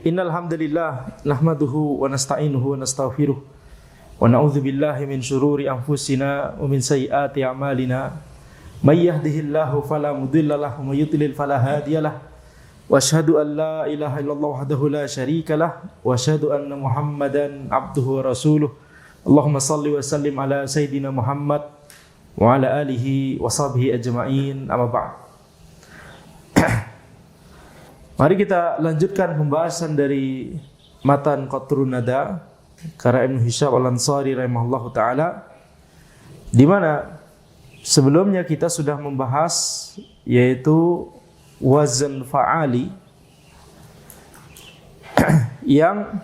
Innal hamdalillah nahmaduhu wa nasta'inuhu wa nastaghfiruh wa na'udzu billahi min shururi anfusina wa min sayyiati a'malina. May yahdihillahu fala mudhillalah wa may yudlil fala hadiyalah. Wa asyhadu an la ilaha illallah wahdahu la syarikalah wa asyhadu anna Muhammadan abduhu wa rasuluh. Allahumma shalli wa sallim ala sayyidina Muhammad wa ala alihi wa sahbihi ajma'in. Amma ba'd. Mari kita lanjutkan pembahasan dari matan Qatrun Nada karya Ibnu Hisham Al-Ansari rahimahullahu taala, di mana sebelumnya kita sudah membahas yaitu wazn fa'ali yang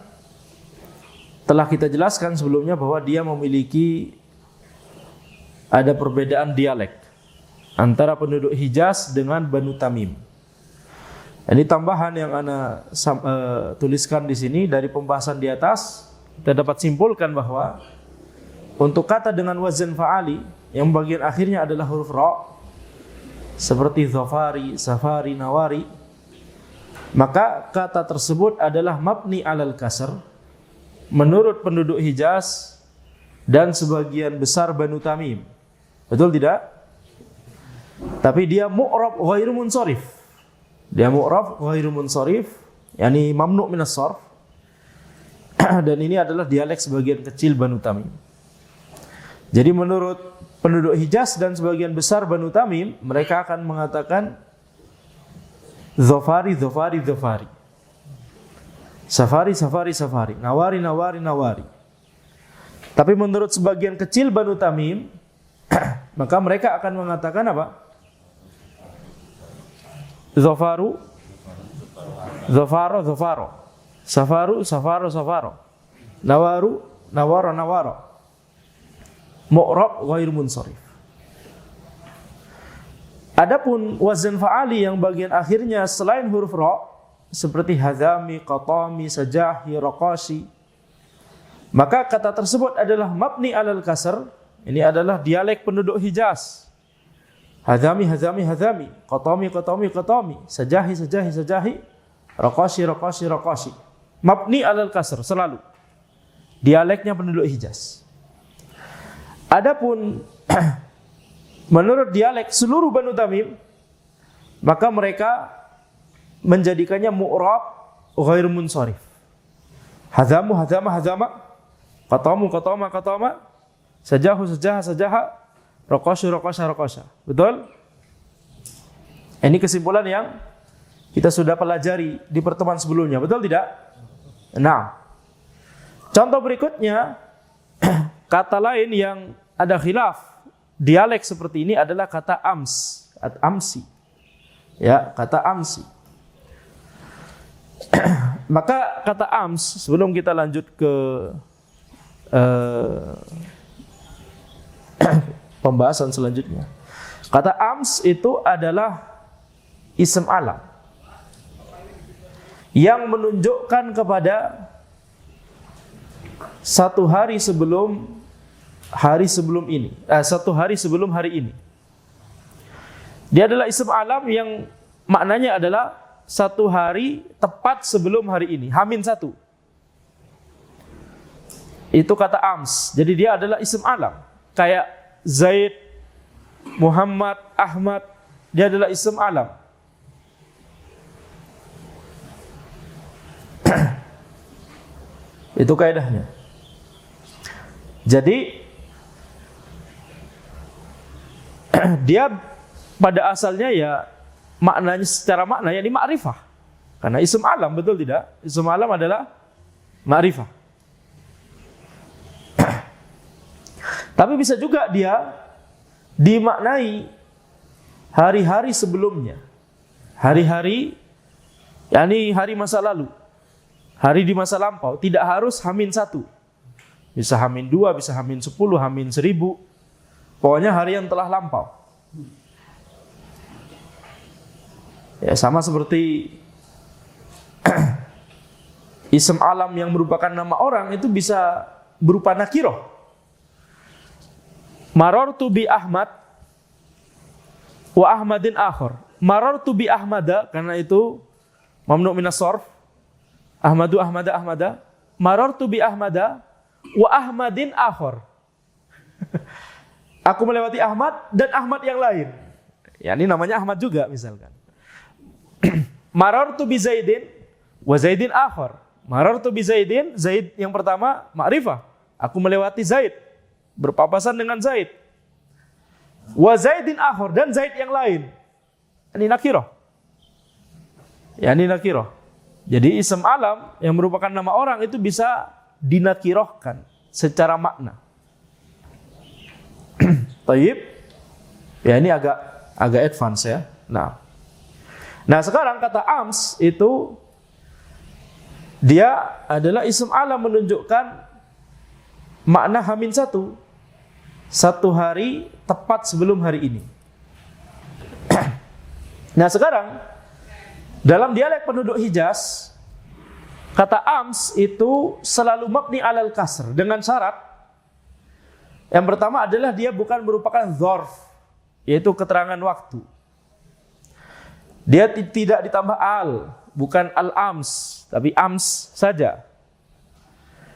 telah kita jelaskan sebelumnya bahwa dia memiliki ada perbedaan dialek antara penduduk Hijaz dengan Banu Tamim. Ini tambahan yang ana tuliskan di sini dari pembahasan di atas. Kita dapat simpulkan bahwa untuk kata dengan wazn fa'ali yang bagian akhirnya adalah huruf ra seperti dhafari, safari, nawari, maka kata tersebut adalah mabni alal kasr menurut penduduk Hijaz dan sebagian besar Banu Tamim. Betul tidak? Tapi dia mu'rab ghairu munsharif. Dia mu'rab ghairu munsharif, yakni mamnu' minas sarf. Dan ini adalah dialek sebagian kecil Banu Tamim. Jadi menurut penduduk Hijaz dan sebagian besar Banu Tamim, mereka akan mengatakan dhafari, dhafari, dhafari, safari, safari, safari, nawari, nawari, nawari. Tapi menurut sebagian kecil Banu Tamim, maka mereka akan mengatakan apa? Dhafaru, dhafaro, dhafaro, safaru, safaro, safaro, nawaru, nawaro, nawaro. Mu'rab ghairu munsharif. Adapun wazn fa'ali yang bagian akhirnya selain huruf ra seperti hadami, qatami, sajahi, raqashi, maka kata tersebut adalah mabni alal kasr. Ini adalah dialek penduduk Hijaz. Hadami, hadami, hadami, qatami, qatami, qatami, sajahi, sajahi, sajahi, raqashi, raqashi, raqashi. Mabni alal kasr selalu. Dialeknya penduduk Hijaz. Adapun menurut dialek seluruh Banu Tamim, maka mereka menjadikannya mu'rab ghairu munsharif. Hadamu, hadama, hadama, qatamu, qatama, qatama, sajahu, sajaha, sajaha, raqashu, raqasha, raqasha. Betul? Ini kesimpulan yang kita sudah pelajari di pertemuan sebelumnya. Betul tidak? Nah, contoh berikutnya, kata lain yang ada khilaf dialek seperti ini adalah kata ams, amsi. Ya, kata amsi. Maka kata ams, sebelum kita lanjut ke pembahasan selanjutnya. Kata ams itu adalah ism alam yang menunjukkan kepada satu hari sebelum ini, satu hari sebelum hari ini. Dia adalah ism alam yang maknanya adalah satu hari tepat sebelum hari ini, Hamin satu. Itu kata ams. Jadi dia adalah ism alam. Kayak Zaid, Muhammad, Ahmad, dia adalah ism alam. Itu kaidahnya. Jadi dia pada asalnya ya maknanya secara makna yakni ma'rifah. Karena ism alam, betul tidak? Ism alam adalah ma'rifah. Tapi bisa juga dia dimaknai hari-hari sebelumnya. Hari-hari yakni hari masa lalu. Hari di masa lampau, tidak harus Hamin 1. Bisa Hamin 2, bisa Hamin 10, Hamin 1000. Pokoknya hari yang telah lampau. Ya, sama seperti ism alam yang merupakan nama orang itu bisa berupa nakiroh. Marartu bi Ahmad wa Ahmadin akhar. Marartu bi Ahmada, karena itu mamnu minas sarf. Ahmadu Ahmada Ahmada, marartu bi Ahmada wa Ahmadin akhar. Aku melewati Ahmad dan Ahmad yang lain. Ya, ini namanya Ahmad juga misalkan. Marartu bi Zaidin wa Zaidin akhar. Marartu bi Zaidin, Zaid yang pertama ma'rifah. Aku melewati Zaid, berpapasan dengan Zaid. Wa Zaidin akhar, dan Zaid yang lain. Ini nakirah. Ya, ini nakirah. Jadi ism alam yang merupakan nama orang itu bisa dinakirahkan secara makna. Taib. Ya, ini agak advance ya. Nah sekarang kata ams itu dia adalah ism alam menunjukkan makna hamin satu hari tepat sebelum hari ini. Nah sekarang dalam dialek penduduk Hijaz, kata ams itu selalu mabni alal kasr dengan syarat. Yang pertama adalah dia bukan merupakan dzarf, yaitu keterangan waktu. Dia tidak ditambah al, bukan al-ams, tapi ams saja.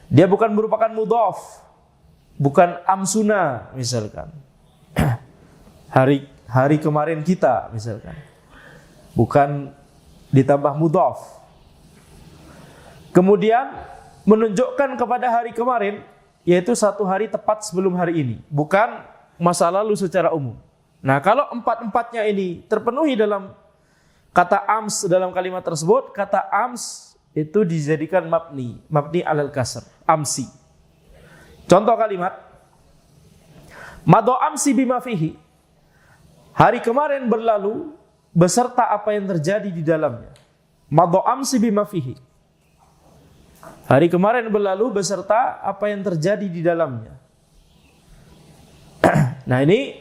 Dia bukan merupakan mudhaf, bukan amsuna misalkan. Hari kemarin kita misalkan. Bukan ditambah mudhaf. Kemudian menunjukkan kepada hari kemarin, yaitu satu hari tepat sebelum hari ini, bukan masa lalu secara umum. Nah, kalau empat-empatnya ini terpenuhi dalam kata ams dalam kalimat tersebut, kata ams itu dijadikan mabni alal kasr, amsi. Contoh kalimat, mado amsi bima fihi. Hari kemarin berlalu beserta apa yang terjadi di dalamnya. Mado amsi bima fihi. Hari kemarin berlalu beserta apa yang terjadi di dalamnya. Nah, ini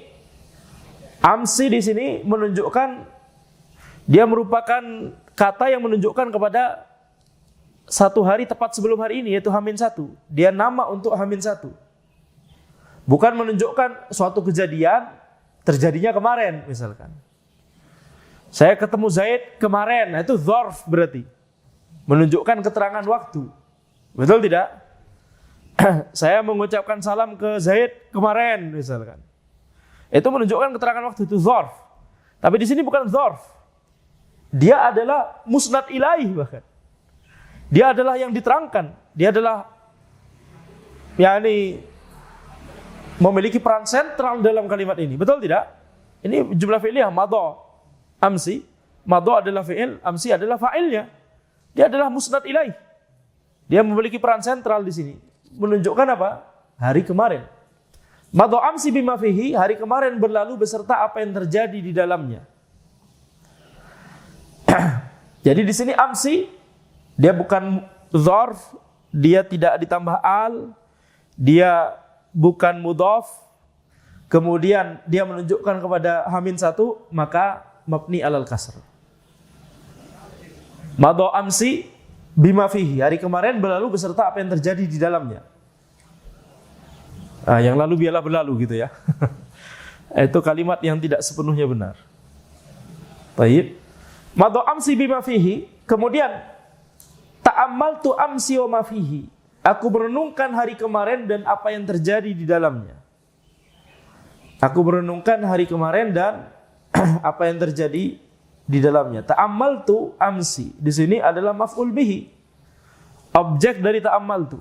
amsi di sini menunjukkan dia merupakan kata yang menunjukkan kepada satu hari tepat sebelum hari ini, yaitu Hamin 1. Dia nama untuk Hamin 1. Bukan menunjukkan suatu kejadian terjadinya kemarin misalkan. Saya ketemu Zaid kemarin, nah itu dzarf berarti. Menunjukkan keterangan waktu. Betul tidak? Saya mengucapkan salam ke Zaid kemarin misalkan. Itu menunjukkan keterangan waktu, itu dzarf. Tapi di sini bukan dzarf. Dia adalah musnad ilaih bahkan. Dia adalah yang diterangkan. Dia adalah memiliki peran sentral dalam kalimat ini. Betul tidak? Ini jumlah fi'liyah madha amsi. Madha adalah fi'il, amsi adalah fa'ilnya. Dia adalah musnad ilaih. Dia memiliki peran sentral di sini. Menunjukkan apa? Hari kemarin. Madha amsi bima fihi, hari kemarin berlalu beserta apa yang terjadi di dalamnya. Jadi di sini amsi dia bukan dzarf, dia tidak ditambah al, dia bukan mudhaf. Kemudian dia menunjukkan kepada Hamin 1, maka mabni alal kasr. Madha amsi bima fihi, hari kemarin berlalu beserta apa yang terjadi di dalamnya. Yang lalu biarlah berlalu gitu ya. Itu kalimat yang tidak sepenuhnya benar. Baik. Madha amsi bima fihi, kemudian ta'ammaltu amsi wa ma fihi. Aku merenungkan hari kemarin dan apa yang terjadi di dalamnya. Aku merenungkan hari kemarin dan apa yang terjadi di dalamnya. Ta'ammaltu amsi di sini adalah maf'ul bihi. Objek dari ta'ammaltu.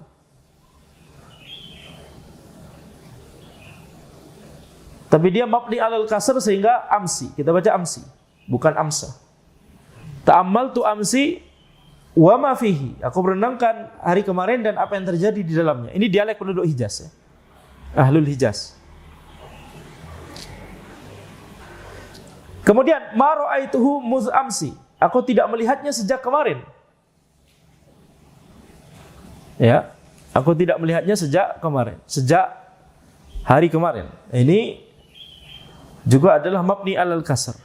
Tapi dia mabni alal kasr sehingga amsi. Kita baca amsi, bukan amsa. Ta'ammaltu amsi wa ma fihi. Aku merenungkan hari kemarin dan apa yang terjadi di dalamnya. Ini dialek penduduk Hijaz ya. Ahlul Hijaz. Kemudian ma ra'aituhu muz amsi. Aku tidak melihatnya sejak kemarin. Ya, aku tidak melihatnya sejak kemarin, sejak hari kemarin. Ini juga adalah mabni alal kasr.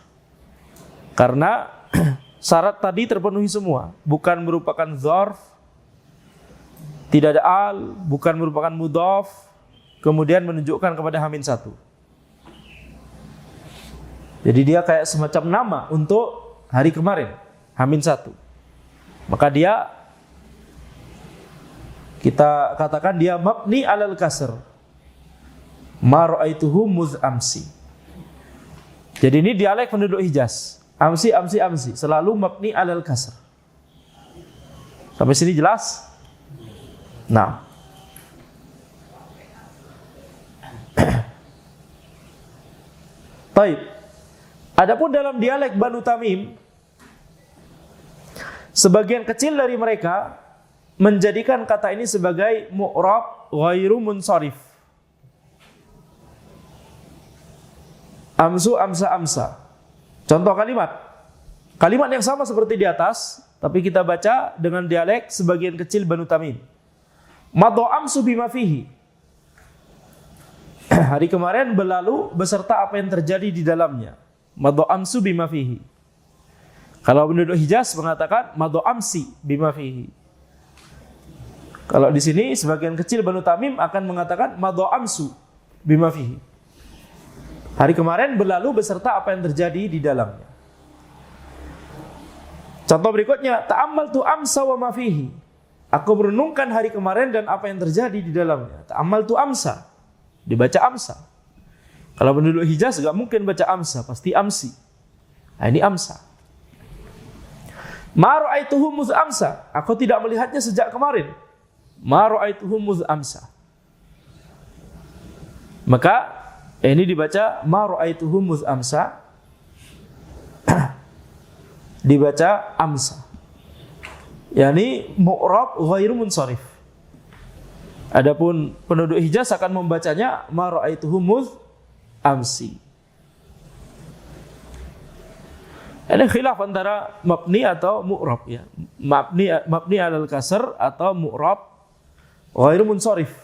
Karena syarat tadi terpenuhi semua, bukan merupakan dzarf, tidak ada al, bukan merupakan mudhaf, kemudian menunjukkan kepada Hamin 1. Jadi dia kayak semacam nama untuk hari kemarin, Hamin 1. Maka dia kita katakan dia mabni alal kasr. Ma ra'aituhu muz amsi. Jadi ini dialek penduduk Hijaz. Amsi, amsi, amsi, selalu mabni alal kasr. Sampai sini jelas? Nah. Baik. Adapun dalam dialek Banu Tamim, sebagian kecil dari mereka menjadikan kata ini sebagai mu'rab ghairu munsharif. Amsu, amsa, amsa. Contoh kalimat. Kalimat yang sama seperti di atas, tapi kita baca dengan dialek sebagian kecil Banu Tamim. Madha amsu bima fihi. Hari kemarin berlalu beserta apa yang terjadi di dalamnya. Madha amsu bima fihi. Kalau penduduk Hijaz mengatakan madha amsi bima fihi. Kalau di sini sebagian kecil Banu Tamim akan mengatakan madha amsu bima fihi. Hari kemarin berlalu beserta apa yang terjadi di dalamnya. Contoh berikutnya, ta'ammaltu amsa wa ma fihi. Aku merenungkan hari kemarin dan apa yang terjadi di dalamnya. Ta'ammaltu amsa. Dibaca amsa. Kalau penduduk Hijaz enggak mungkin baca amsa, pasti amsi. Nah, ini amsa. Ma ra'aituhu muz amsa. Aku tidak melihatnya sejak kemarin. Ma ra'aituhu muz amsa. Maka ini dibaca ma ra'aituhu muz amsa. Dibaca amsa. Yani mu'rab ghairu munsharif. Adapun penduduk Hijaz akan membacanya ma ra'aituhu muz amsi. Ada khilaf antara mabni atau mu'rab ya. Mabni alal kasr atau mu'rab ghairu munsharif.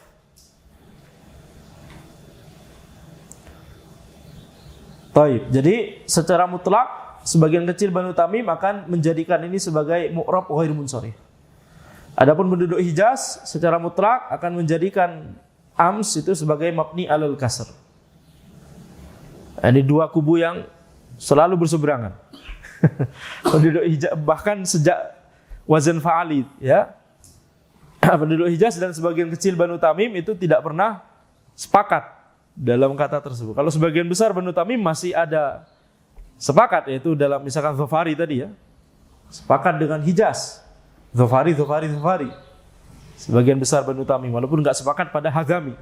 Baik, jadi secara mutlak sebagian kecil Banu Tamim akan menjadikan ini sebagai mu'rab ghairu munsharif. Adapun penduduk Hijaz secara mutlak akan menjadikan ams itu sebagai mabni alal kasr. Ini dua kubu yang selalu berseberangan. Penduduk Hijaz bahkan sejak wazan fa'ali ya. Penduduk Hijaz dan sebagian kecil Banu Tamim itu tidak pernah sepakat dalam kata tersebut. Kalau sebagian besar Banu Tamim masih ada sepakat, yaitu dalam misalkan Dhofari tadi ya. Sepakat dengan Hijaz. Dhofari. Sebagian besar Banu Tamim walaupun enggak sepakat pada Hazami.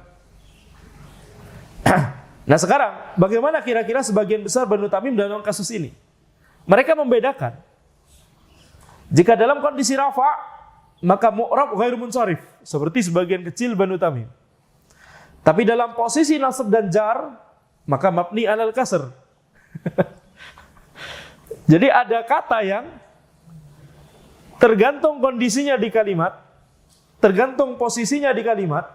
Nah sekarang bagaimana kira-kira sebagian besar Banu Tamim dalam kasus ini? Mereka membedakan. Jika dalam kondisi rafa, maka mu'rab ghairu munsharif, seperti sebagian kecil Banu Tamim. Tapi dalam posisi nasab dan jar, maka mabni alal kasr. Jadi ada kata yang tergantung kondisinya di kalimat, tergantung posisinya di kalimat,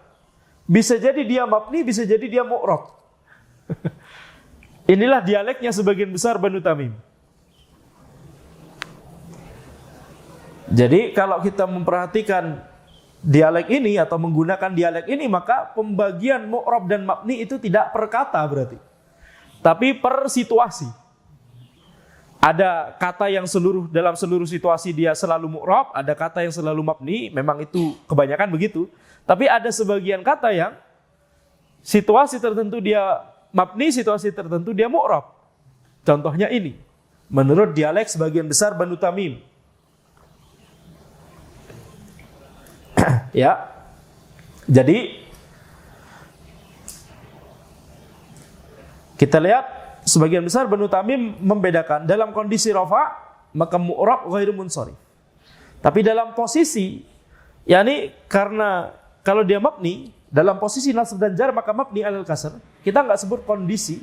bisa jadi dia mabni, bisa jadi dia mu'rab. Inilah dialeknya sebagian besar Banu Tamim. Jadi kalau kita memperhatikan dialek ini atau menggunakan dialek ini, maka pembagian mu'rab dan mabni itu tidak per kata berarti, tapi per situasi. Ada kata yang dalam seluruh situasi dia selalu mu'rab, ada kata yang selalu mabni, memang itu kebanyakan begitu. Tapi ada sebagian kata yang situasi tertentu dia mabni, situasi tertentu dia mu'rab. Contohnya ini, menurut dialek sebagian besar Banu Tamim. Ya, jadi kita lihat sebagian besar Banu Tamim membedakan dalam kondisi rafa maka mu'rab ghairu munsharif. Tapi dalam posisi, yakni karena kalau dia mabni dalam posisi nasab dan jar maka mabni alal kasr. Kita enggak sebut kondisi.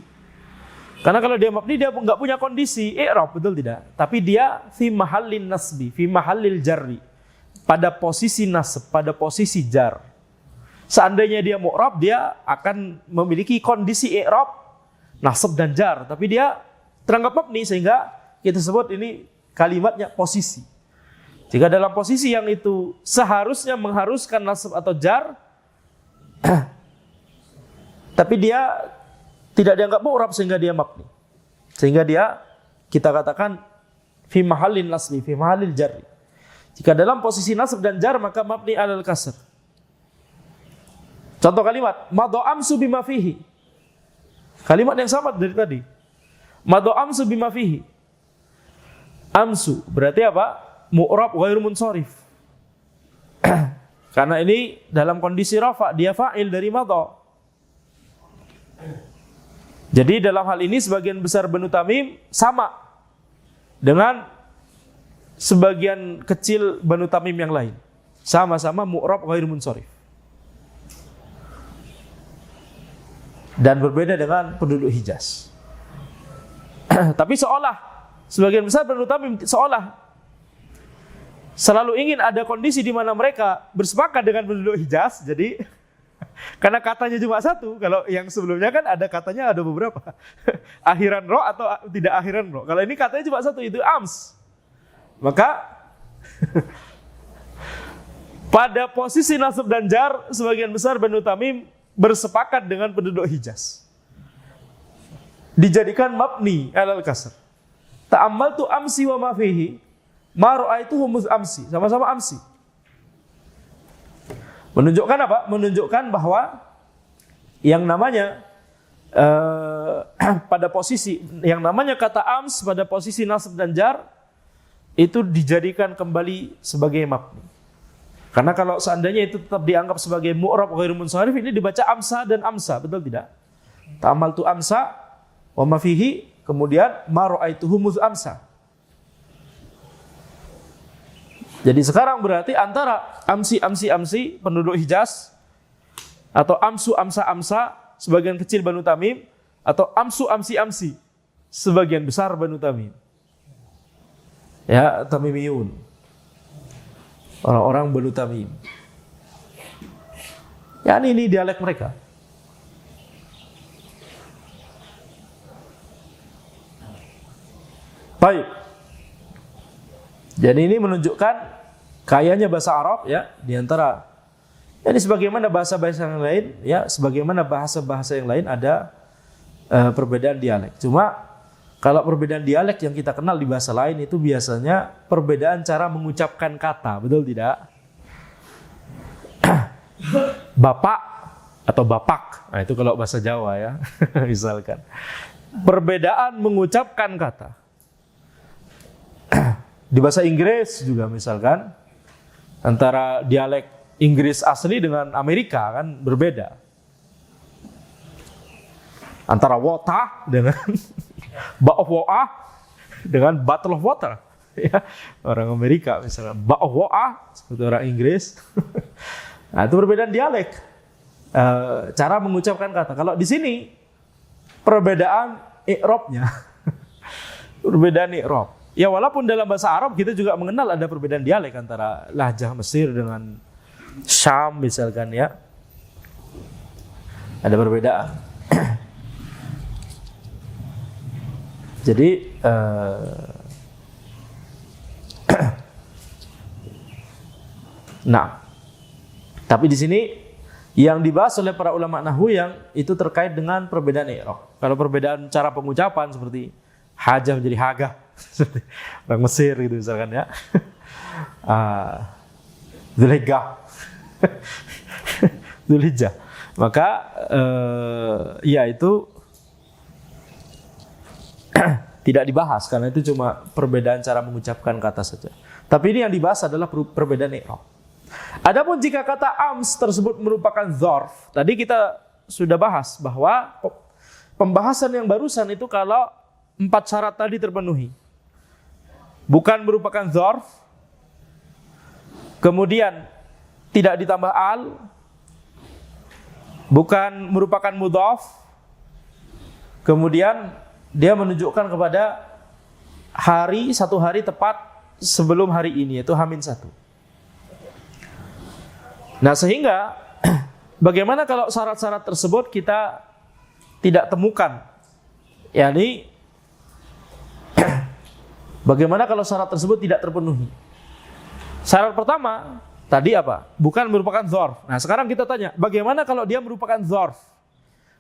Karena kalau dia mabni dia enggak punya kondisi i'rab, betul tidak? Tapi dia fi mahallin nasbi, fi mahallil jarri. Pada posisi nasab, pada posisi jar. Seandainya dia mu'rab, dia akan memiliki kondisi i'rab, nasab dan jar, tapi dia teranggap mabni sehingga kita sebut ini kalimatnya posisi. Jika dalam posisi yang itu seharusnya mengharuskan nasab atau jar, tapi dia tidak dianggap mu'rab sehingga dia mabni. Sehingga dia kita katakan fi mahallin nasbi, fi mahallil jarri. Jika dalam posisi nasab dan jar maka mabni alal kasr. Contoh kalimat, madha amsu bima fihi. Kalimat yang sama dari tadi. Madha amsu bima fihi. Amsu berarti apa? Mu'rab ghairu munsharif. Karena ini dalam kondisi rafa, dia fa'il dari madha. Jadi dalam hal ini sebagian besar Banu Tamim sama dengan sebagian kecil Banu Tamim yang lain. Sama-sama mu'rab ghairu munsharif. Dan berbeda dengan penduduk Hijaz. Tapi seolah sebagian besar Banu Tamim seolah selalu ingin ada kondisi di mana mereka bersepakat dengan penduduk Hijaz. Jadi karena katanya cuma satu, kalau yang sebelumnya kan ada katanya ada beberapa. Akhiran ro atau tidak akhiran ro. Kalau ini katanya cuma satu, itu ams. Maka pada posisi nasab dan jar sebagian besar Banu Tamim bersepakat dengan penduduk Hijaz. Dijadikan mabni alal kasr. Ta'ammaltu amsi wa ma fihi ma ra'aituhu muz amsi. Sama-sama amsi. Menunjukkan apa? Menunjukkan bahwa yang namanya pada posisi yang namanya kata ams pada posisi nasab dan jar itu dijadikan kembali sebagai mabni. Karena kalau seandainya itu tetap dianggap sebagai mu'rab ghairu munsharif, ini dibaca amsa dan amsa, betul tidak? Ta'amaltu amsa wa ma fihi, kemudian ma ra'aituhu muz amsa. Jadi sekarang berarti antara amsi penduduk Hijaz atau amsa sebagian kecil Banu Tamim atau amsi sebagian besar Banu Tamim. Ya, Tamimiyun. Orang-orang Banu Tamim. Ya, ini dialek mereka. Baik. Jadi ini menunjukkan kayanya bahasa Arab ya, di antara ini sebagaimana bahasa-bahasa yang lain ya, sebagaimana bahasa-bahasa yang lain ada perbedaan dialek. Cuma kalau perbedaan dialek yang kita kenal di bahasa lain itu biasanya perbedaan cara mengucapkan kata, betul tidak? Bapak atau bapak, nah itu kalau bahasa Jawa ya, misalkan. Perbedaan mengucapkan kata. Di bahasa Inggris juga misalkan, antara dialek Inggris asli dengan Amerika kan berbeda. Antara water dengan Bar of War dengan Battle of Water, ya, orang Amerika misalnya Bar of War seperti orang Inggris. Nah, itu perbedaan dialek, cara mengucapkan kata. Kalau di sini perbedaan i'rabnya, perbedaan i'rab. Ya walaupun dalam bahasa Arab kita juga mengenal ada perbedaan dialek antara lahjah Mesir dengan Syam misalkan ya, ada perbedaan. Jadi nah, tapi di sini yang dibahas oleh para ulama nahwu yang itu terkait dengan perbedaan i'rab. Kalau perbedaan cara pengucapan seperti hajah menjadi hagah, orang Mesir gitu misalkan ya. Zulhijjah. Zulhijjah. Maka ya itu tidak dibahas karena itu cuma perbedaan cara mengucapkan kata saja. Tapi ini yang dibahas adalah perbedaan i'rab. Adapun jika kata ams tersebut merupakan dzarf, tadi kita sudah bahas bahwa pembahasan yang barusan itu kalau 4 syarat tadi terpenuhi. Bukan merupakan dzarf, kemudian tidak ditambah al, bukan merupakan mudhaf, kemudian dia menunjukkan kepada hari, satu hari tepat sebelum hari ini, yaitu H-1. Nah sehingga bagaimana kalau syarat-syarat tersebut kita tidak temukan? Yani bagaimana kalau syarat tersebut tidak terpenuhi? Syarat pertama tadi apa? Bukan merupakan dzarf. Nah sekarang kita tanya, bagaimana kalau dia merupakan dzarf?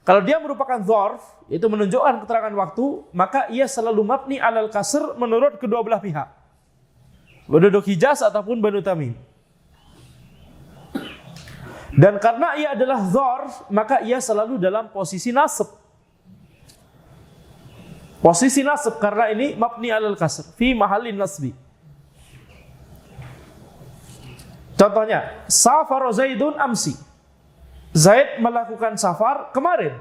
Kalau dia merupakan dzarf, itu menunjukkan keterangan waktu, maka ia selalu mabni alal kasr menurut kedua belah pihak. Penduduk Hijaz ataupun Banu Tamim. Dan karena ia adalah dzarf, maka ia selalu dalam posisi nasab. Posisi nasab karena ini mabni alal kasr fi mahallin nasbi. Contohnya, safar Zaidun amsi. Zaid melakukan safar kemarin.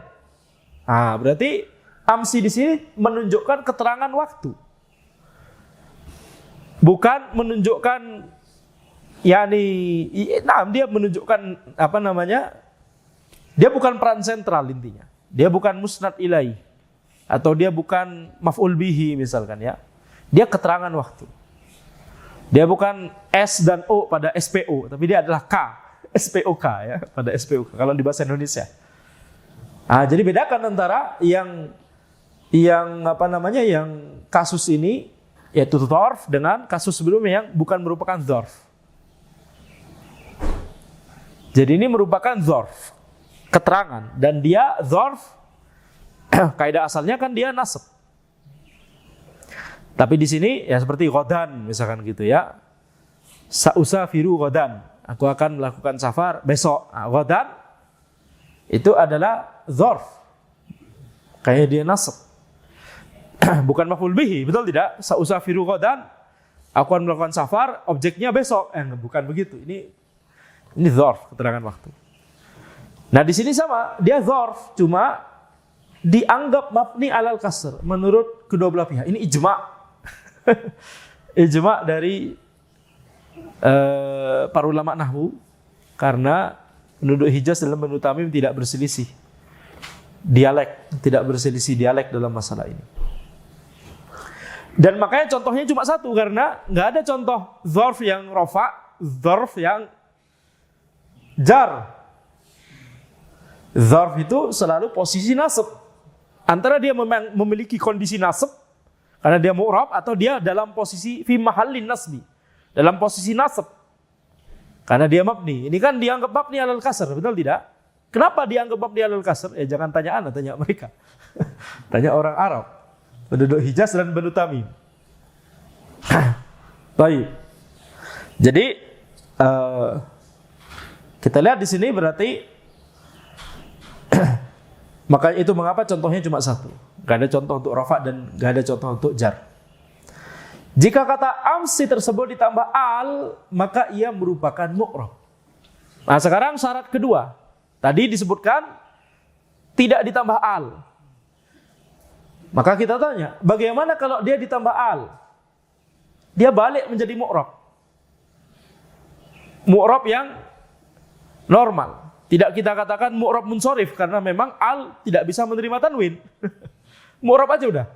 Ah, berarti amsi di sini menunjukkan keterangan waktu. Bukan menunjukkan dia menunjukkan apa namanya? Dia bukan peran sentral intinya. Dia bukan musnad ilaih atau dia bukan maf'ul bihi misalkan ya. Dia keterangan waktu. Dia bukan S dan O pada SPO, tapi dia adalah K, SPOK ya, pada SPOK kalau di bahasa Indonesia. Ah, jadi bedakan antara yang kasus ini yaitu dzarf dengan kasus sebelumnya yang bukan merupakan dzarf. Jadi ini merupakan dzarf, keterangan, dan dia dzarf kaidah asalnya kan dia nasab. Tapi di sini ya seperti ghadan misalkan gitu ya. Sa'usafiru ghadan, aku akan melakukan safar besok. Ghadan itu adalah dzarf. Kayak dia nasab. Bukan maf'ul bihi, betul tidak? Sa'usafiru ghadan, aku akan melakukan safar, objeknya besok. Bukan begitu. Ini dzarf, keterangan waktu. Nah, di sini sama, dia dzarf, cuma dianggap mabni alal kasr menurut kedua belah pihak. Ini ijma'. Ijma' dari para ulama nahwu, karena penduduk Hijaz dalam Banu Tamim tidak berselisih dialek dalam masalah ini. Dan makanya contohnya cuma satu, karena nggak ada contoh dzarf yang rafa, dzarf yang jar. Dzarf itu selalu posisi nasab. Antara dia memang memiliki kondisi nasab karena dia mu'rab, atau dia dalam posisi fi mahallin nasbi, dalam posisi nasab karena dia mabni. Ini kan dianggap mabni alal kasr, betul tidak? Kenapa dianggap mabni alal kasr? Jangan tanya ana, tanya mereka. Tanya orang Arab, penduduk Hijaz dan Banu Tamim. Baik. Jadi kita lihat di sini berarti makanya itu mengapa contohnya cuma satu. Gak ada contoh untuk rafa dan gak ada contoh untuk jar. Jika kata amsi tersebut ditambah al, maka ia merupakan mu'rab. Nah, sekarang syarat kedua. Tadi disebutkan tidak ditambah al. Maka kita tanya, bagaimana kalau dia ditambah al? Dia balik menjadi mu'rab. Mu'rab yang normal. Tidak kita katakan mu'rab munsharif, karena memang al tidak bisa menerima tanwin. Mu'rab aja udah.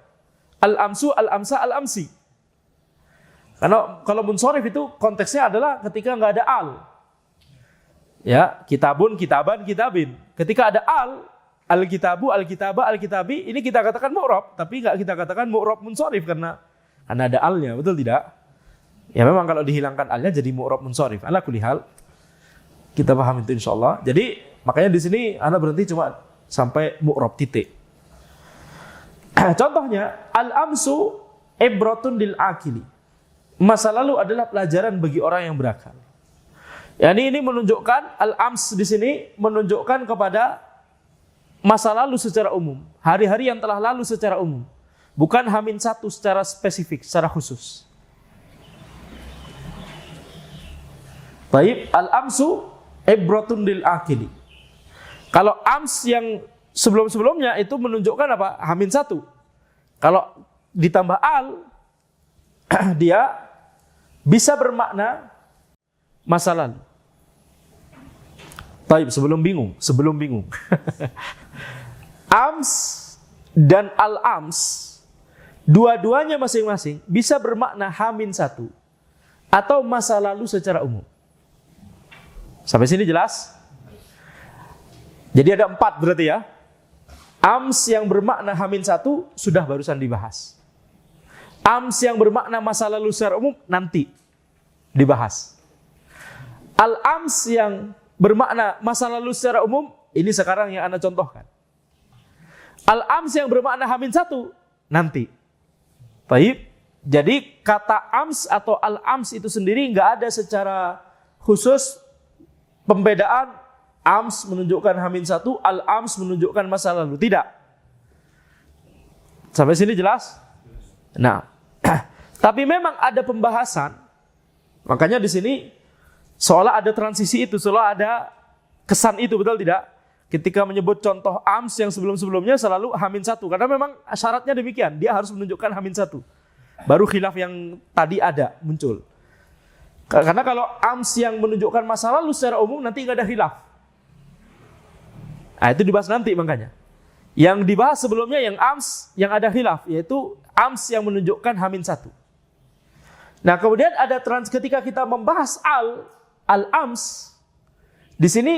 Al-amsu, al-amsa, al-amsi. Karena kalau munsharif itu konteksnya adalah ketika nggak ada al. Ya, kitabun, kitaban, kitabin. Ketika ada al, al-kitabu, al-kitaba, al-kitabi, ini kita katakan mu'rab, tapi nggak kita katakan mu'rab munsharif karena ada alnya, betul tidak? Ya memang kalau dihilangkan alnya jadi mu'rab munsharif. Ala kulli hal, kita paham itu insyaallah. Jadi makanya di sini ana berhenti cuma sampai mu'rab titik. Contohnya al-amsu ibratun lil akili. Masa lalu adalah pelajaran bagi orang yang berakal. Yani ini menunjukkan al-ams di sini menunjukkan kepada masa lalu secara umum, hari-hari yang telah lalu secara umum, bukan hamin satu secara spesifik, secara khusus. Baik, al-amsu ibratun lil akili. Kalau ams yang sebelum-sebelumnya itu menunjukkan apa? Hamin satu. Kalau ditambah al, dia bisa bermakna masa lalu. Baik, sebelum bingung. Ams dan al-ams, dua-duanya masing-masing bisa bermakna hamin satu atau masa lalu secara umum. Sampai sini jelas? Jadi ada 4 berarti ya. Ams yang bermakna hamin satu sudah barusan dibahas. Ams yang bermakna masa lalu secara umum nanti dibahas. Al-ams yang bermakna masa lalu secara umum ini sekarang yang Anda contohkan. Al-ams yang bermakna hamin satu nanti. Baik. Jadi kata ams atau al-ams itu sendiri nggak ada secara khusus pembedaan ams menunjukkan H-1, al-ams menunjukkan masa lalu. Tidak. Sampai sini jelas? Nah, tapi memang ada pembahasan. Makanya di sini seolah ada transisi itu, seolah ada kesan itu, betul tidak? Ketika menyebut contoh ams yang sebelum-sebelumnya selalu H-1. Karena memang syaratnya demikian, dia harus menunjukkan H-1. Baru khilaf yang tadi ada muncul. Karena kalau ams yang menunjukkan masa lalu secara umum nanti nggak ada khilaf. Nah, itu dibahas nanti makanya. Yang dibahas sebelumnya yang ams yang ada khilaf, yaitu ams yang menunjukkan H-1. Nah, kemudian ada ketika kita membahas al-ams, di sini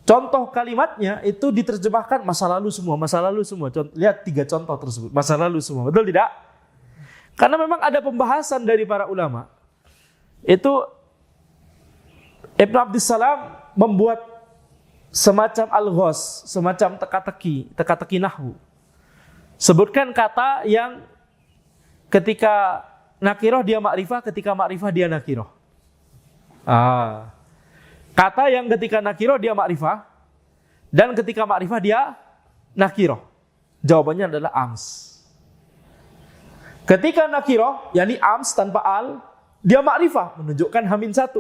contoh kalimatnya itu diterjemahkan masa lalu semua. Lihat 3 contoh tersebut, masa lalu semua. Betul tidak? Karena memang ada pembahasan dari para ulama. Itu Ibn Abdissalam membuat semacam al-ghos, semacam teka-teki nahwu. Sebutkan kata yang ketika nakiroh dia makrifah, ketika makrifah dia nakiroh. Kata yang ketika nakiroh dia makrifah, dan ketika makrifah dia nakiroh. Jawabannya adalah ams. Ketika nakiroh, yakni ams tanpa al, dia makrifah, menunjukkan H-1.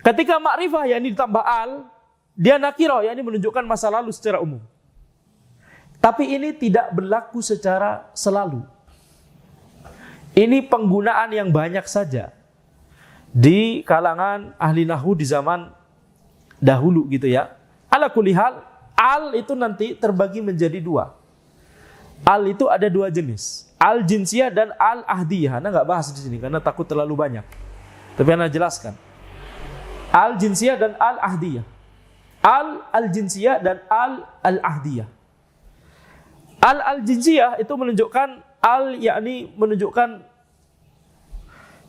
Ketika makrifah, yakni ditambah al, dia nakiroh, yakni menunjukkan masa lalu secara umum. Tapi ini tidak berlaku secara selalu. Ini penggunaan yang banyak saja di kalangan ahli nahwu di zaman dahulu gitu ya. Ala kulli hal, al itu nanti terbagi menjadi 2. Al itu ada 2 jenis. Al jinsiyah dan al ahdiyah. Anda nggak bahas di sini karena takut terlalu banyak. Tapi Anda jelaskan. Al jinsiyah dan al ahdiyah. Al jinsiyah dan al ahdiyah. Al jinsiyah itu menunjukkan yakni menunjukkan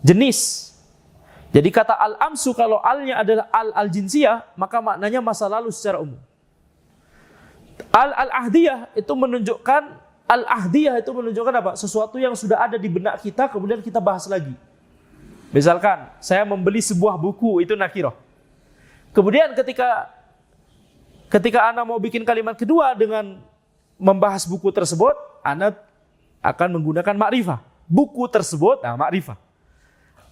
jenis. Jadi kata al-amsu kalau alnya adalah al jinsiyah, maka maknanya masa lalu secara umum. Al ahdiyah itu menunjukkan apa? Sesuatu yang sudah ada di benak kita kemudian kita bahas lagi. Misalkan saya membeli sebuah buku, itu nakirah. Kemudian ketika Anda mau bikin kalimat kedua dengan membahas buku tersebut, Anda akan menggunakan makrifah. Buku tersebut, makrifah.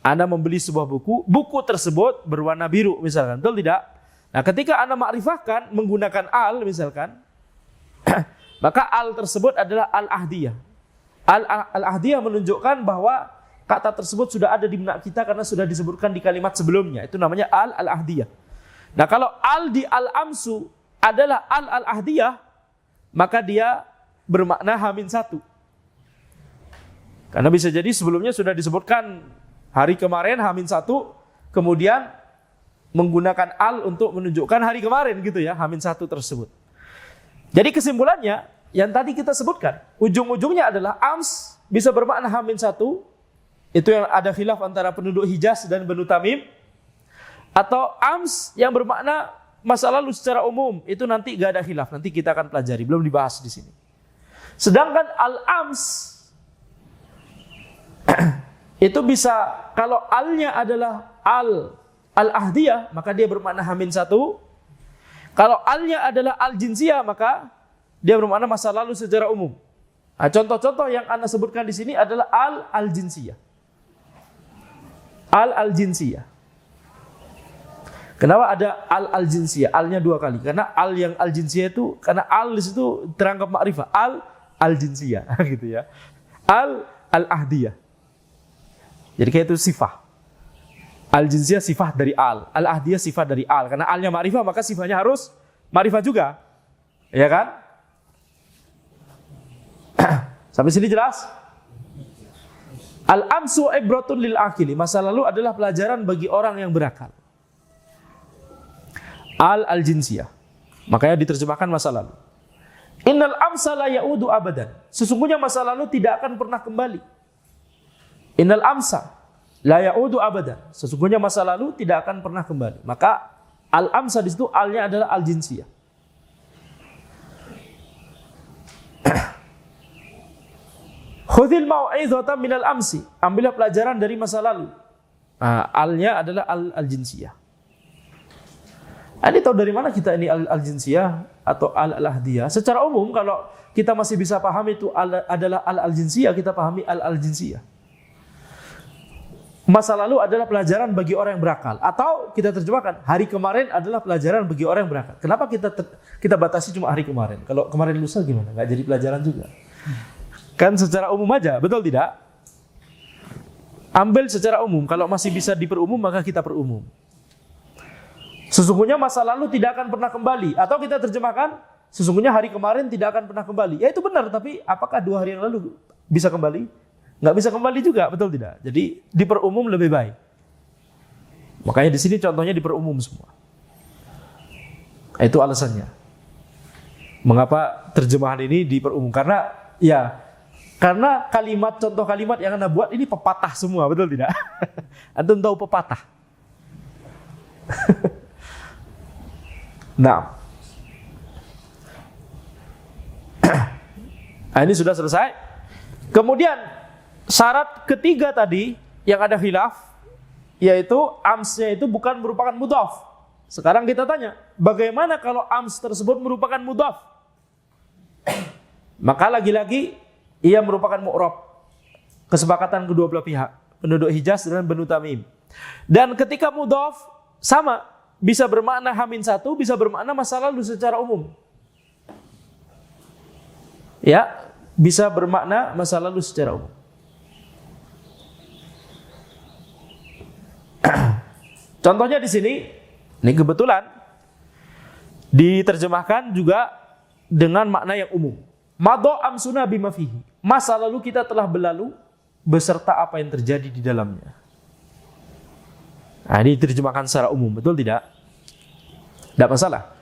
Anda membeli sebuah buku tersebut berwarna biru misalkan, betul tidak? Nah, ketika Anda makrifahkan menggunakan al misalkan, maka al tersebut adalah al-ahdiyah. Al-ahdiyah menunjukkan bahwa kata tersebut sudah ada di benak kita karena sudah disebutkan di kalimat sebelumnya. Itu namanya al-ahdiyah. Nah, kalau al di al-amsu adalah al-ahdiyah, maka dia bermakna H-1. Karena bisa jadi sebelumnya sudah disebutkan hari kemarin H-1, kemudian menggunakan al untuk menunjukkan hari kemarin gitu ya, H-1 tersebut. Jadi kesimpulannya, yang tadi kita sebutkan, ujung-ujungnya adalah ams bisa bermakna H-1, itu yang ada khilaf antara penduduk Hijaz dan Banu Tamim, atau ams yang bermakna masa lalu secara umum, itu nanti gak ada khilaf, nanti kita akan pelajari, belum dibahas di sini. Sedangkan al-ams itu bisa, kalau alnya adalah al-ahdiyah, maka dia bermakna H-1. Kalau alnya adalah al-jinsiyah, maka dia bermakna masa lalu secara umum. Nah, contoh-contoh yang Anda sebutkan di sini adalah al-jinsiyah. Al-jinsiyah. Kenapa ada al-jinsiyah? Alnya 2 kali. Karena al yang al-jinsiyah itu, karena al di situ terangkap makrifah. Al-jinsiyah gitu ya. Al-ahdiyah. Jadi kayak itu sifat. Al-jinsiyah sifat dari al. Al-ahdiyah sifat dari al. Karena alnya makrifah, maka sifatnya harus makrifah juga. Ya kan? Sampai sini jelas? Al-amsu ibratun lil akili. Masa lalu adalah pelajaran bagi orang yang berakal. Al-jinsiyah. Makanya diterjemahkan masa lalu. Innal amsa la ya'udu abadan. Sesungguhnya masa lalu tidak akan pernah kembali. Innal amsa la ya'udu abadan. Sesungguhnya masa lalu tidak akan pernah kembali. Maka al-amsa di situ alnya adalah al-jinsiyah. Khudhil mau'izatan minal amsi. Ambillah pelajaran dari masa lalu. Alnya adalah al-jinsiyah. Ini tahu dari mana kita ini al-jinsiyah atau al-ahdiyah? Secara umum kalau kita masih bisa pahami itu adalah al-jinsiyah, kita pahami al-jinsiyah. Masa lalu adalah pelajaran bagi orang yang berakal, atau kita terjemahkan hari kemarin adalah pelajaran bagi orang yang berakal. Kenapa kita batasi cuma hari kemarin? Kalau kemarin lusa gimana? Nggak jadi pelajaran juga. Kan secara umum aja, betul tidak? Ambil secara umum. Kalau masih bisa diperumum maka kita perumum. Sesungguhnya masa lalu tidak akan pernah kembali. Atau kita terjemahkan, sesungguhnya hari kemarin tidak akan pernah kembali. Ya itu benar, tapi apakah 2 hari yang lalu bisa kembali? Nggak bisa kembali juga, betul tidak? Jadi diperumum lebih baik. Makanya di sini contohnya diperumum semua. Itu alasannya. Mengapa terjemahan ini diperumum? Karena contoh kalimat yang Anda buat ini pepatah semua, betul tidak? Antum tahu pepatah? Nah, ini sudah selesai. Kemudian syarat ketiga tadi yang ada khilaf, yaitu amsnya itu bukan merupakan mudhaf. Sekarang kita tanya, bagaimana kalau ams tersebut merupakan mudhaf? Maka lagi-lagi ia merupakan mu'rab. Kesepakatan kedua belah pihak, penduduk Hijaz dan Banu Tamim. Dan ketika mudhaf sama, bisa bermakna H-1, bisa bermakna masa lalu secara umum. Ya, bisa bermakna masa lalu secara umum. Contohnya di sini, ini kebetulan diterjemahkan juga dengan makna yang umum. Madha amsuna bima fihi. Masa lalu kita telah berlalu beserta apa yang terjadi di dalamnya. Nah, ini diterjemahkan secara umum, betul tidak? Tidak masalah.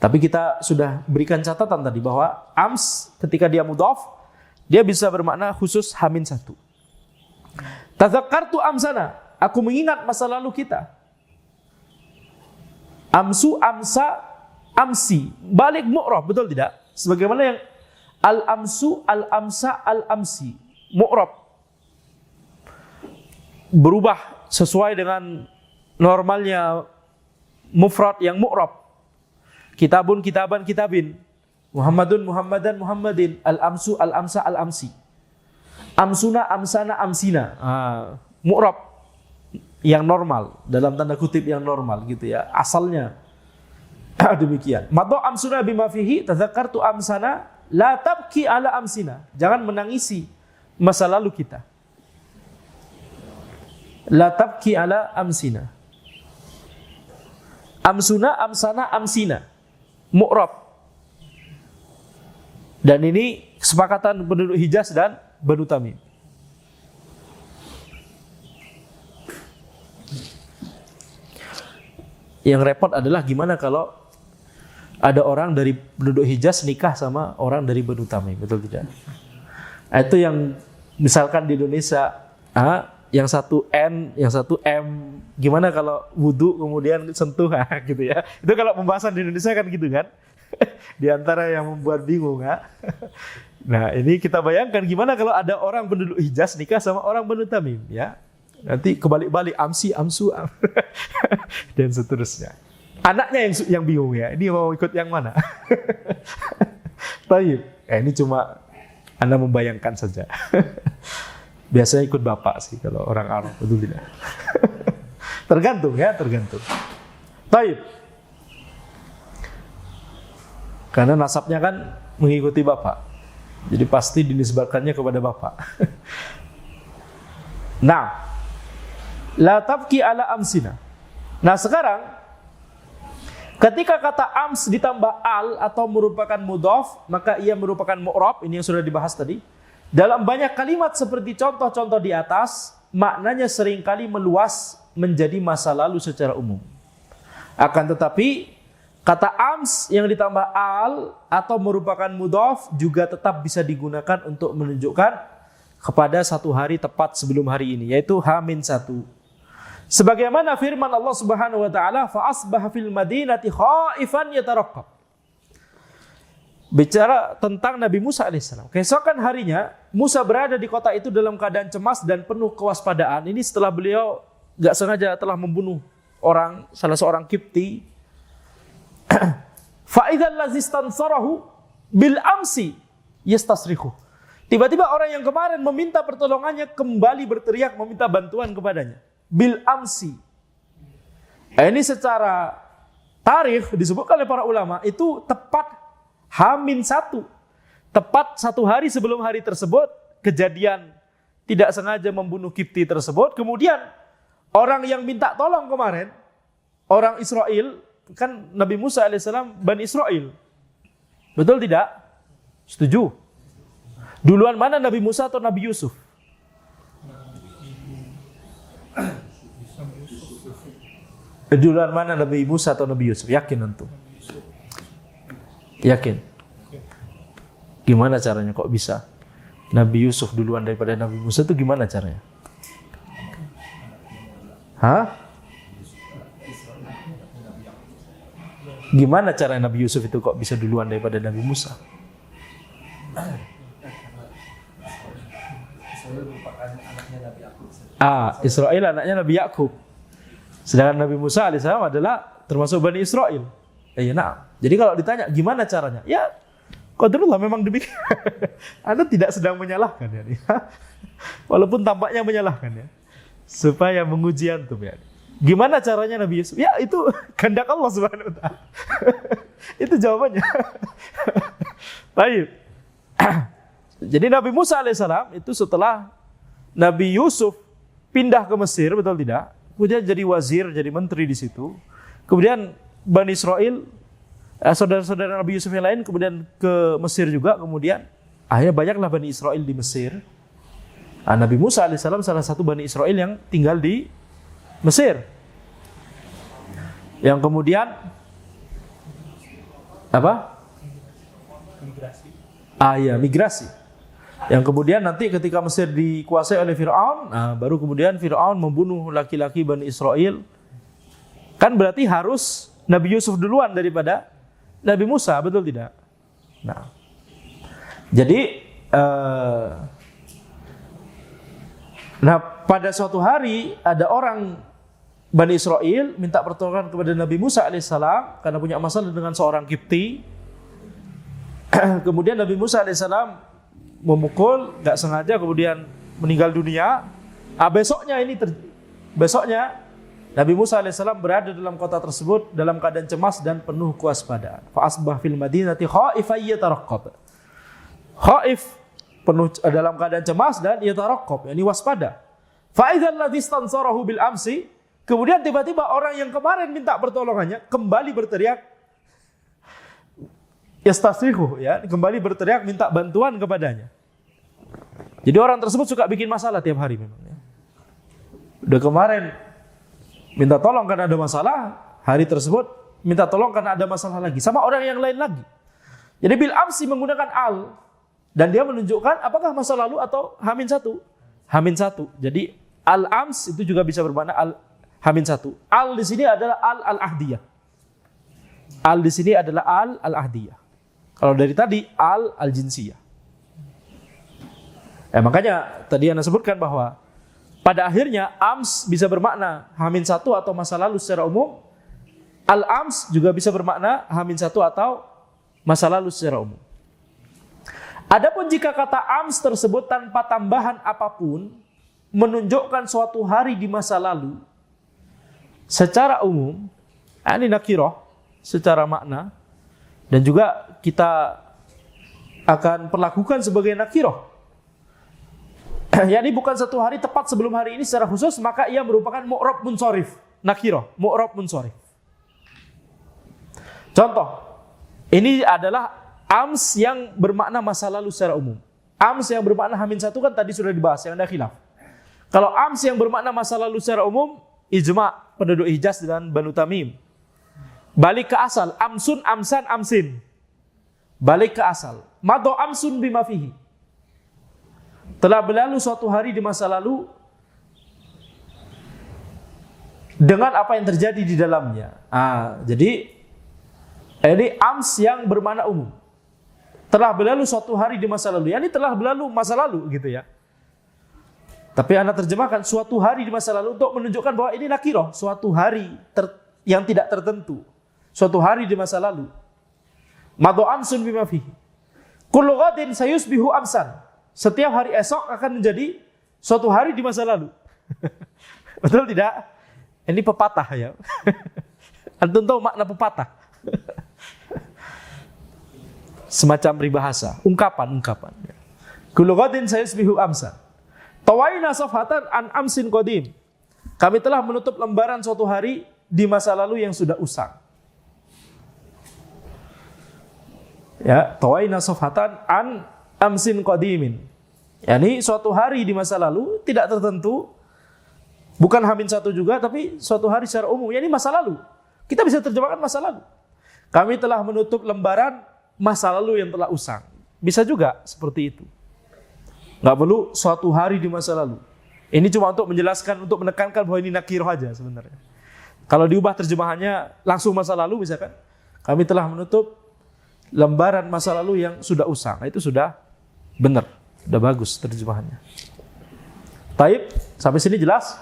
Tapi kita sudah berikan catatan tadi bahwa ams ketika dia mudhaf, dia bisa bermakna khusus H-1. Tadzakartu amsana, aku mengingat masa lalu kita. Amsu, amsa, amsi, balik mu'rab, betul tidak? Sebagaimana yang al-amsu, al-amsa, al-amsi, mu'rab, berubah sesuai dengan normalnya mufrad yang mu'rab. Kitabun, kitaban, kitabin. Muhammadun, muhammadan, muhammadin. Al-amsu, al-amsa, al-amsi. Amsuna, amsana, amsina. Mu'rab yang normal, dalam tanda kutip yang normal gitu ya. Asalnya demikian. Madha amsuna bima fihi tadzakartu amsana la tabki ala amsina. Jangan menangisi masa lalu kita. La tabki ala amsina. Amsuna, amsana, amsina. Mu'rab. Dan ini kesepakatan penduduk Hijaz dan Banu Tamim. Yang repot adalah gimana kalau ada orang dari penduduk Hijaz nikah sama orang dari Banu Tamim, betul tidak? Itu yang misalkan di Indonesia, yang satu N, yang satu M, gimana kalau wudu kemudian sentuh gitu ya. Itu kalau pembahasan di Indonesia kan gitu kan. Di antara yang membuat bingung Nah, ini kita bayangkan gimana kalau ada orang penduduk Hijaz nikah sama orang Banu Tamim ya. Nanti kebalik-balik amsi, amsu, dan seterusnya. Anaknya yang bingung ya. Ini mau ikut yang mana? Taib. Ini cuma Anda membayangkan saja. Biasanya ikut bapak sih kalau orang Arab, betul tidak? Tergantung ya, tergantung. Taib. Karena nasabnya kan mengikuti bapak. Jadi pasti dinisbatkannya kepada bapak. Nah, la tabki ala amsina. Nah, sekarang ketika kata ams ditambah al atau merupakan mudhaf, maka ia merupakan mu'rab, ini yang sudah dibahas tadi. Dalam banyak kalimat seperti contoh-contoh di atas, maknanya seringkali meluas menjadi masa lalu secara umum. Akan tetapi, kata ams yang ditambah al atau merupakan mudhaf juga tetap bisa digunakan untuk menunjukkan kepada satu hari tepat sebelum hari ini, yaitu H-1. Sebagaimana firman Allah Subhanahu wa taala, fa asbaha fil madinati khaifan yataraqqab. Bicara tentang Nabi Musa alaihissalam. Keesokan harinya Musa berada di kota itu dalam keadaan cemas dan penuh kewaspadaan. Ini setelah beliau enggak sengaja telah membunuh salah seorang Kipti Fa idzal ladzi istansarahu bil amsi yastasrihu. Tiba-tiba orang yang kemarin meminta pertolongannya kembali berteriak meminta bantuan kepadanya. Bil amsi. Ini secara tarikh disebutkan oleh para ulama itu tepat H-1. Tepat 1 hari sebelum hari tersebut kejadian tidak sengaja membunuh Kipti tersebut. Kemudian orang yang minta tolong kemarin, orang Israel, kan Nabi Musa alaihissalam Bani Israel. Betul tidak? Setuju. Duluan mana Nabi Musa atau Nabi Yusuf? Duluan mana Nabi Musa atau Nabi Yusuf? Yakin antum? Yakin? Gimana caranya kok bisa Nabi Yusuf duluan daripada Nabi Musa itu gimana caranya? Hah? Gimana cara Nabi Yusuf itu kok bisa duluan daripada Nabi Musa? Israel anaknya Nabi Yakub. Sedangkan Nabi Musa alaihissalam adalah termasuk Bani Israel. Nah, jadi kalau ditanya gimana caranya? Ya, qadarullah memang demikian. Anda tidak sedang menyalahkan ya. Walaupun tampaknya menyalahkan ya. Supaya menguji antum ya. Gimana caranya Nabi Yusuf? Ya itu kehendak Allah Subhanahu wa taala. Itu jawabannya. Baik. Jadi Nabi Musa alaihissalam itu setelah Nabi Yusuf pindah ke Mesir, betul tidak? Kemudian jadi wazir, jadi menteri di situ. Kemudian Bani Israel, saudara-saudara Nabi Yusuf yang lain kemudian ke Mesir juga. Kemudian akhirnya banyaklah Bani Israel di Mesir. Nabi Musa alaihissalam salah satu Bani Israel yang tinggal di Mesir. Yang kemudian apa? Migrasi. Yang kemudian nanti ketika Mesir dikuasai oleh Fir'aun, baru kemudian Fir'aun membunuh laki-laki Bani Israel. Kan berarti harus Nabi Yusuf duluan daripada Nabi Musa, betul tidak? Nah, jadi pada suatu hari ada orang Bani Israel minta pertolongan kepada Nabi Musa alaihissalam karena punya masalah dengan seorang Kipti. Kemudian Nabi Musa alaihissalam memukul, nggak sengaja kemudian meninggal dunia. Besoknya Nabi Musa alaihissalam berada dalam kota tersebut dalam keadaan cemas dan penuh kewaspadaan. Fa asbah fil madinati khaifan yataraqqab. Khaif, penuh dalam keadaan cemas dan yataraqqab, yakni waspada. Fa idzal ladzi istansarahu bil amsi, kemudian tiba-tiba orang yang kemarin minta pertolongannya kembali berteriak yastasrihu, ya, kembali berteriak minta bantuan kepadanya. Jadi orang tersebut suka bikin masalah tiap hari memang ya. Udah kemarin minta tolong karena ada masalah, hari tersebut minta tolong karena ada masalah lagi sama orang yang lain lagi. Jadi bil amsi menggunakan al dan dia menunjukkan apakah masa lalu atau H-1. H-1. Jadi al ams itu juga bisa bermakna al H-1. Al di sini adalah al-ahdiyah. Al di sini adalah al-ahdiyah. Kalau dari tadi al-jinsiyah. Makanya tadi Anda sebutkan bahwa pada akhirnya ams bisa bermakna H-1 atau masa lalu secara umum. Al-ams juga bisa bermakna H-1 atau masa lalu secara umum. Adapun jika kata ams tersebut tanpa tambahan apapun menunjukkan suatu hari di masa lalu secara umum, ini nakirah secara makna dan juga kita akan perlakukan sebagai nakirah. Yani bukan satu hari tepat sebelum hari ini secara khusus, maka ia merupakan mu'rab munsharif. Nakirah, mu'rab munsharif. Contoh, ini adalah ams yang bermakna masa lalu secara umum. Ams yang bermakna H-1 kan tadi sudah dibahas, yang ada khilaf. Kalau ams yang bermakna masa lalu secara umum, ijma' penduduk Hijaz dan Banu Tamim. Balik ke asal, amsun, amsan, amsin. Balik ke asal. Mado amsun bima fihi. Telah berlalu suatu hari di masa lalu dengan apa yang terjadi di dalamnya. Jadi ini ams yang bermakna umum. Telah berlalu suatu hari di masa lalu. Yani telah berlalu masa lalu gitu ya. Tapi Anda terjemahkan suatu hari di masa lalu untuk menunjukkan bahwa ini nakirah, suatu hari yang tidak tertentu. suatu hari di masa lalu. Madu amsun bima fihi. Kullu ghadin sayusbihu amsan. Setiap hari esok akan menjadi suatu hari di masa lalu. Betul tidak? Ini pepatah ya. Antum tahu makna pepatah? Semacam peribahasa, ungkapan. Kullu ghadin sayusbihu amsan. Tawaina safhatan an amsin qadim. Kami telah menutup lembaran suatu hari di masa lalu yang sudah usang. Ya, tawaina safhatan an amsin qadimin. Yani suatu hari di masa lalu tidak tertentu, bukan Hamin satu juga, tapi suatu hari secara umum. Yani masa lalu. Kita bisa terjemahkan masa lalu. Kami telah menutup lembaran masa lalu yang telah usang. Bisa juga seperti itu. Nggak perlu suatu hari di masa lalu. Ini cuma untuk menjelaskan, untuk menekankan bahwa ini nakirah aja sebenarnya. Kalau diubah terjemahannya langsung masa lalu misalkan, kami telah menutup lembaran masa lalu yang sudah usang. Nah, itu sudah benar, sudah bagus terjemahannya. Taib, sampai sini jelas?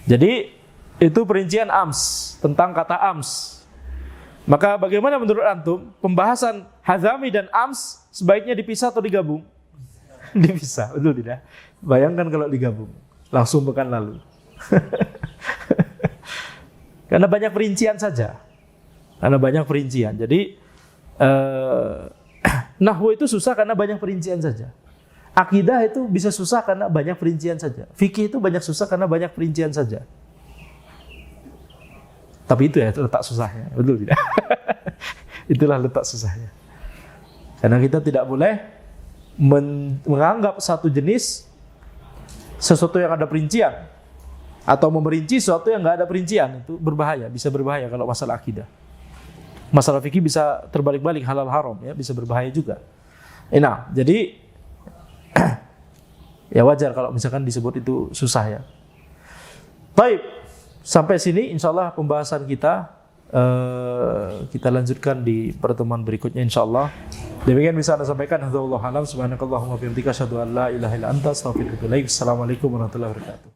Jadi itu perincian ams, tentang kata ams. Maka bagaimana menurut antum pembahasan hazami dan ams sebaiknya dipisah atau digabung? Dipisah, betul tidak? Bayangkan kalau digabung, langsung pekan lalu. Karena banyak perincian saja. Karena banyak perincian. Jadi nahwu itu susah karena banyak perincian saja. Akidah itu bisa susah karena banyak perincian saja. Fikih itu banyak susah karena banyak perincian saja. Tapi itu ya letak susahnya, betul tidak? Itulah letak susahnya. Karena kita tidak boleh menganggap satu jenis sesuatu yang ada perincian atau memerinci sesuatu yang nggak ada perincian. Itu berbahaya, bisa berbahaya kalau masalah akidah. Masalah fikih bisa terbalik-balik, halal haram ya, bisa berbahaya juga. Nah, jadi ya wajar kalau misalkan disebut itu susah ya. Baik, sampai sini insyaallah pembahasan kita kita lanjutkan di pertemuan berikutnya insyaallah. Demikian bisa Anda sampaikan. Alhamdulillah, subhanakallahumma wa bihamdika asyhadu an la ilaha illa anta astaghfiruka wa atubu ilaik. Assalamualaikum warahmatullahi wabarakatuh.